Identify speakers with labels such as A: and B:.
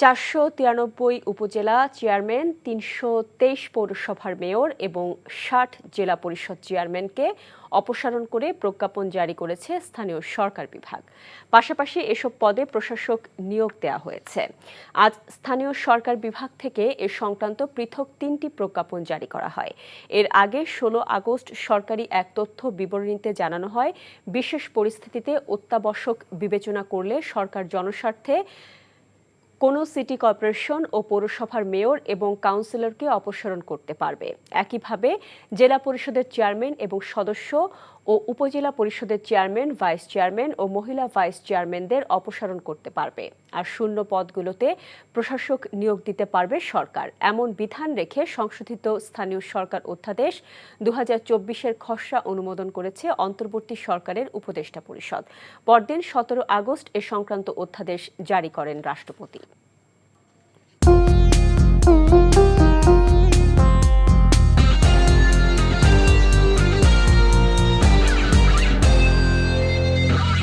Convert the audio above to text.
A: 493 উপজেলা চেয়ারম্যান, 323 পৌরসভার মেয়র এবং 60 জেলা পরিষদ চেয়ারম্যানকে অপসারণ করে প্রজ্ঞাপন জারি করেছে স্থানীয় সরকার বিভাগ। পাশাপাশি এসব পদে প্রশাসক নিয়োগ দেওয়া হয়েছে। আজ স্থানীয় সরকার বিভাগ থেকে এ সংক্রান্ত পৃথক 3টি প্রজ্ঞাপন জারি করা হয়। এর আগে 16 আগস্ট সরকারি এক তথ্য বিবরণীতে জানানো হয়, বিশেষ পরিস্থিতিতে অত্যাবশ্যক বিবেচনা করলে সরকার জনস্বার্থে কোনো সিটি কর্পোরেশন ও পৌরসভার মেয়র এবং কাউন্সিলরকে অপসারণ করতে পারবে। একইভাবে জেলা পরিষদের চেয়ারম্যান এবং সদস্য ও উপজেলা পরিষদের চেয়ারম্যান, ভাইস চেয়ারম্যান ও মহিলা ভাইস চেয়ারম্যানদের অপসারণ করতে পারবে। আর শূন্য পদগুলোতে প্রশাসক নিয়োগ দিতে পারবে সরকার। এমন বিধান রেখে সংশোধিত স্থানীয় সরকার অধ্যাদেশ 2024-এর খসড়া অনুমোদন করেছে অন্তর্বর্তী সরকারের উপদেষ্টা পরিষদ। পরদিন 17 আগস্ট এ সংক্রান্ত অধ্যাদেশ জারি করেন রাষ্ট্রপতি।